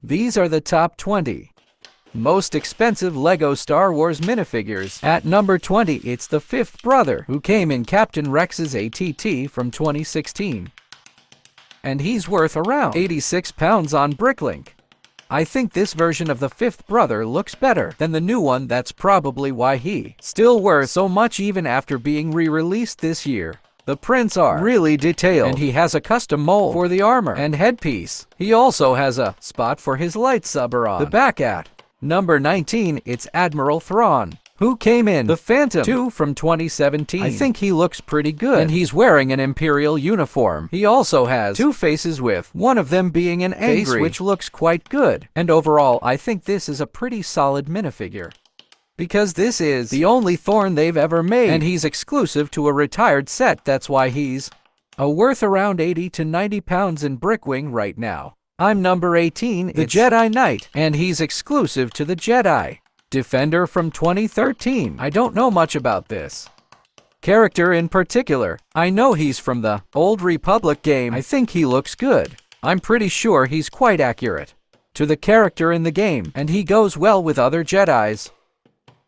These are the top 20 most expensive LEGO Star Wars minifigures. At number 20, it's the fifth brother, who came in Captain Rex's ATT from 2016. And he's worth around £86 on Bricklink. I think this version of the fifth brother looks better than the new one. That's probably why he's still worth so much even after being re-released this year. The prints are really detailed, and he has a custom mold for the armor and headpiece. He also has a spot for his lightsaber on the back. At number 19, it's Admiral Thrawn, who came in the Phantom 2 from 2017. I think he looks pretty good, and he's wearing an Imperial uniform. He also has two faces, with one of them being an angry face, which looks quite good. And overall, I think this is a pretty solid minifigure, because this is the only Thorn they've ever made, and he's exclusive to a retired set. That's why he's worth around £80 to £90 in Brickwing right now. I'm number 18, the Jedi Knight, and he's exclusive to the Jedi Defender from 2013. I don't know much about this character in particular. I know he's from the Old Republic game. I think he looks good. I'm pretty sure he's quite accurate to the character in the game, and he goes well with other Jedis.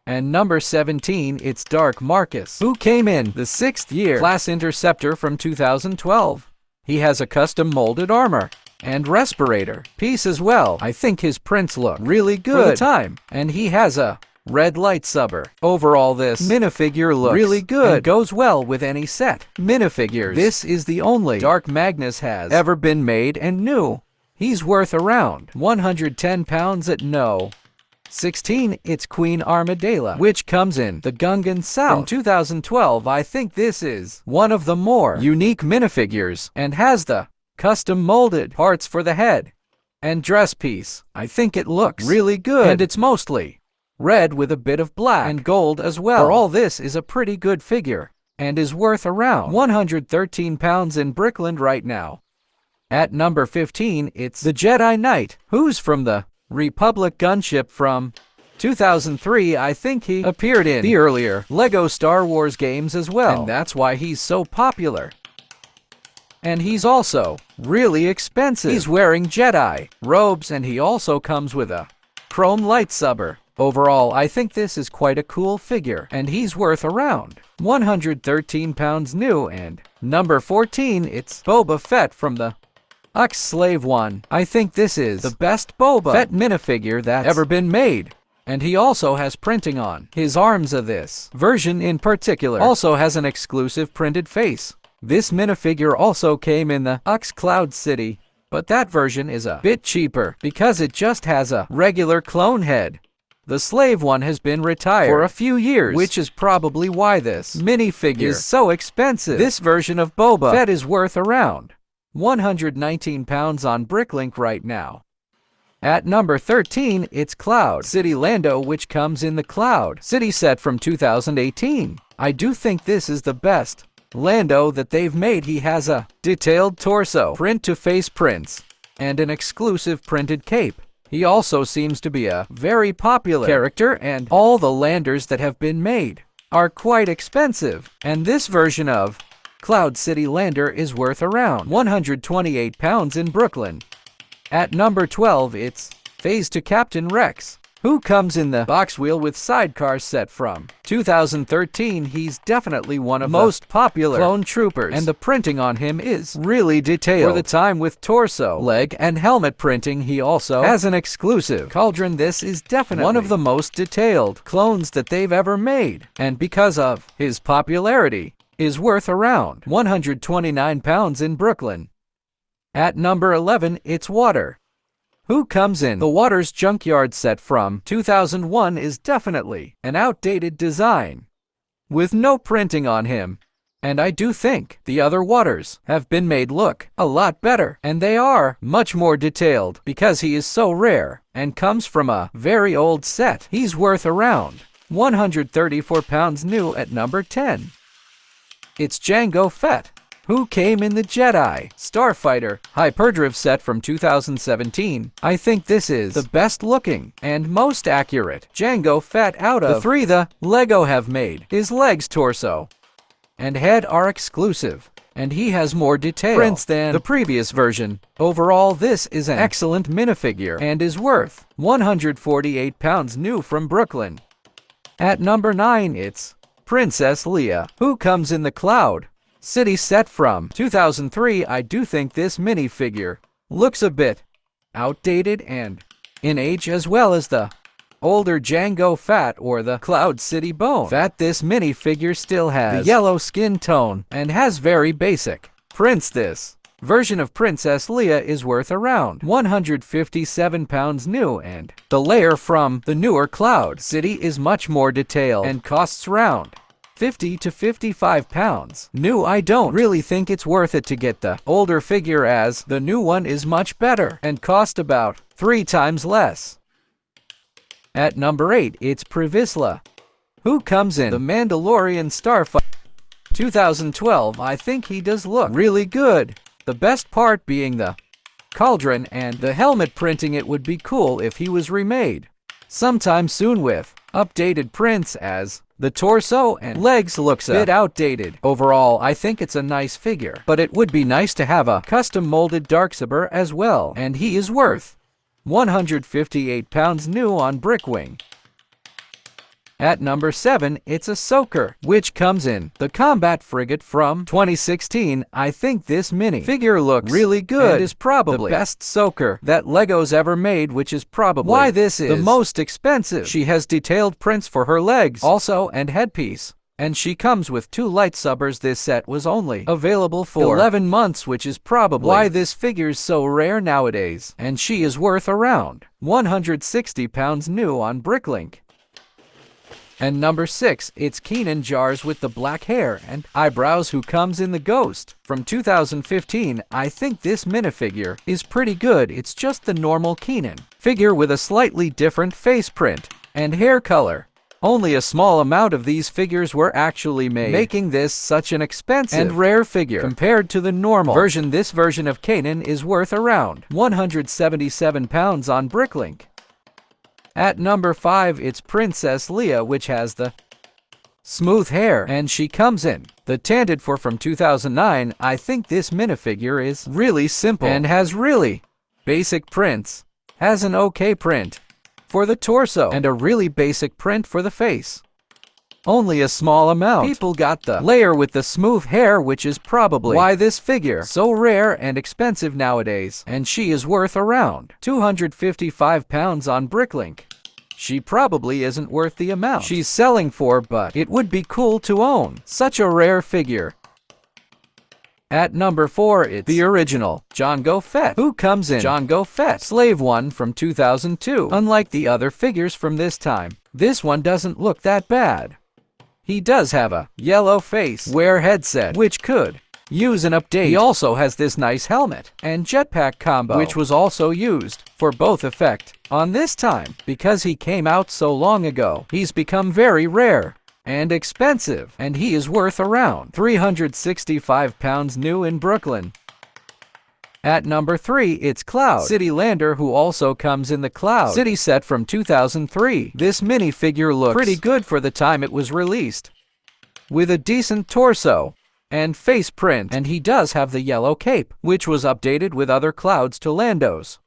And number 17, it's Dark Marcus, who came in the 6th year Class Interceptor from 2012. He has a custom molded armor and respirator piece as well. I think his prints look really good for the time, and he has a red lightsaber. Overall, this minifigure looks really good and goes well with any set minifigures. This is the only Dark Magnus has ever been made and new. He's worth around £110 at no. 16, it's Queen Armadillo, which comes in the Gungan South from 2012. I think this is one of the more unique minifigures, and has the custom molded parts for the head and dress piece. I think it looks really good, and it's mostly red with a bit of black and gold as well. For all this is a pretty good figure, and is worth around £113 in Brickland right now. At number 15, it's the Jedi Knight, who's from the Republic gunship from 2003. I think he appeared in the earlier LEGO Star Wars games as well, and that's why he's so popular. And he's also really expensive. He's wearing Jedi robes, and he also comes with a chrome lightsaber. Overall, I think this is quite a cool figure, and he's worth around £113 new. And number 14, it's Boba Fett from the Slave One. I think this is the best Boba Fett minifigure that's ever been made, and he also has printing on his arms. This version in particular also has an exclusive printed face. This minifigure also came in the Cloud City, but that version is a bit cheaper because it just has a regular clone head. The Slave One has been retired for a few years, which is probably why this minifigure is so expensive. This version of Boba Fett is worth around £119 on Bricklink right now. At number 13, it's Cloud City Lando, which comes in the Cloud City set from 2018. I do think this is the best Lando that they've made. He has a detailed torso, print-to-face prints, and an exclusive printed cape. He also seems to be a very popular character, and all the Landers that have been made are quite expensive. And this version of Cloud City Lander is worth around £128 in Brooklyn. At number 12, it's Phase to Captain Rex, who comes in the box wheel with sidecar set from 2013. He's definitely one of the most popular clone troopers, and the printing on him is really detailed for the time, with torso, leg, and helmet printing. He also has an exclusive cauldron. This is definitely one of the most detailed clones that they've ever made, and because of his popularity, is worth around £129 in Brooklyn. At number 11, it's Water, who comes in the Waters Junkyard set from 2001. Is definitely an outdated design with no printing on him, and I do think the other Waters have been made look a lot better, and they are much more detailed because he is so rare and comes from a very old set. He's worth around £134 new. At number 10, it's Jango Fett, who came in the Jedi Starfighter Hyperdrive set from 2017. I think this is the best looking and most accurate Jango Fett out of the three the LEGO have made. His legs, torso, and head are exclusive and he has more detail prints than the previous version. Overall, this is an excellent minifigure and is worth £148 new from Brooklyn. At number 9, it's Princess Leia, who comes in the Cloud City set from 2003. I do think this minifigure looks a bit outdated and in age, as well as the older Jango Fett or the Cloud City Bone Fett. This minifigure still has the yellow skin tone and has very basic prints. This version of Princess Leia is worth around £157 new, and the layer from the newer Cloud City is much more detailed and costs around £50 to £55 new. I don't really think it's worth it to get the older figure, as the new one is much better and cost about 3 times less. At number 8, it's Privisla, who comes in the Mandalorian Starfighter 2012. I think he does look really good, the best part being the cauldron and the helmet printing. It would be cool if he was remade sometime soon with updated prints, as the torso and legs looks a bit outdated. Overall, I think it's a nice figure, but it would be nice to have a custom molded Darksaber as well, and he is worth £158 new on Brickwing. At number 7, it's Ashoka, which comes in the combat frigate from 2016. I think this mini-figure looks really good and is probably the best Ahsoka that LEGO's ever made, which is probably why this is the most expensive. She has detailed prints for her legs also and headpiece, and she comes with 2 lightsabers. This set was only available for 11 months, which is probably why this figure's so rare nowadays, and she is worth around £160 new on Bricklink. And number 6, it's Kanan Jarrus with the black hair and eyebrows, who comes in the Ghost from 2015. I think this minifigure is pretty good. It's just the normal Kanan figure with a slightly different face print and hair color. Only a small amount of these figures were actually made, making this such an expensive and rare figure compared to the normal version. This version of Kanan is worth around £177 on Bricklink. At number 5, it's Princess Leia, which has the smooth hair, and she comes in the Tanted for from 2009. I think this minifigure is really simple and has really basic prints. Has an okay print for the torso and a really basic print for the face. Only a small amount people got the layer with the smooth hair, which is probably why this figure so rare and expensive nowadays, and she is worth around £255 on Bricklink. She probably isn't worth the amount she's selling for, but it would be cool to own such a rare figure. At number 4, it's the original Jango Fett, who comes in Jango Fett Slave 1 from 2002. Unlike the other figures from this time, this one doesn't look that bad. He does have a yellow face wear headset, which could use an update. He also has this nice helmet and jetpack combo, which was also used for both effect on this time. Because he came out so long ago, he's become very rare and expensive, and he is worth around £365 new in Brooklyn. At number 3, it's Cloud City Lander, who also comes in the Cloud City set from 2003. This minifigure looks pretty good for the time it was released, with a decent torso and face print, and he does have the yellow cape, which was updated with other clouds to Lando's.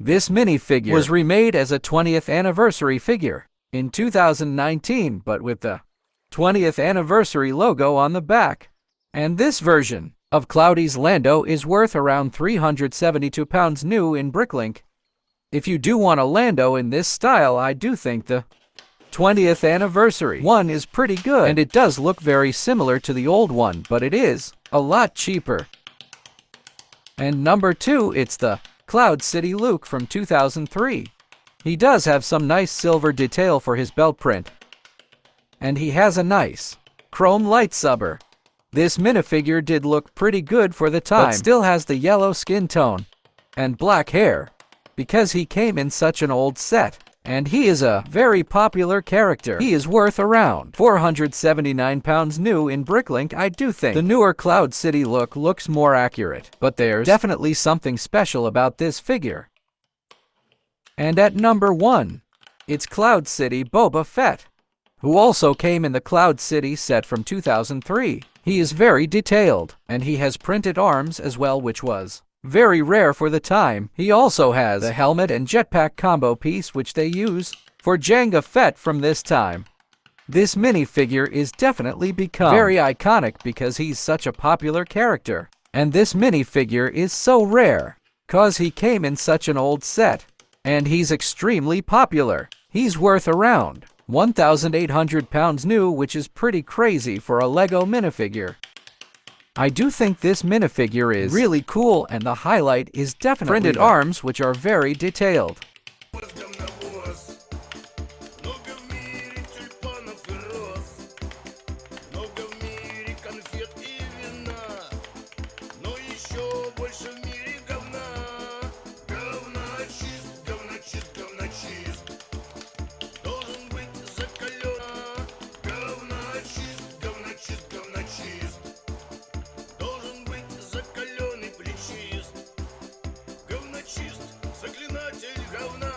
This minifigure was remade as a 20th anniversary figure in 2019, but with the 20th anniversary logo on the back. And this version of Cloudy's Lando is worth around £372 new in Bricklink. If you do want a Lando in this style, I do think the 20th anniversary one is pretty good, and it does look very similar to the old one, but it is a lot cheaper. And number 2, it's the Cloud City Luke from 2003. He does have some nice silver detail for his belt print, and he has a nice chrome lightsaber. This minifigure did look pretty good for the time, but still has the yellow skin tone and black hair, because he came in such an old set, and he is a very popular character. He is worth around £479 new in Bricklink. I do think the newer Cloud City look looks more accurate, but there's definitely something special about this figure. And at number 1, it's Cloud City Boba Fett, who also came in the Cloud City set from 2003. He is very detailed, and he has printed arms as well, which was very rare for the time. He also has the helmet and jetpack combo piece, which they use for Jango Fett from this time. This minifigure is definitely become very iconic because he's such a popular character. And this minifigure is so rare, cause he came in such an old set, and he's extremely popular. He's worth around 1,800 pounds new, which is pretty crazy for a Lego minifigure. I do think this minifigure is really cool, and the highlight is definitely printed arms, which are very detailed. Заклинатель говна.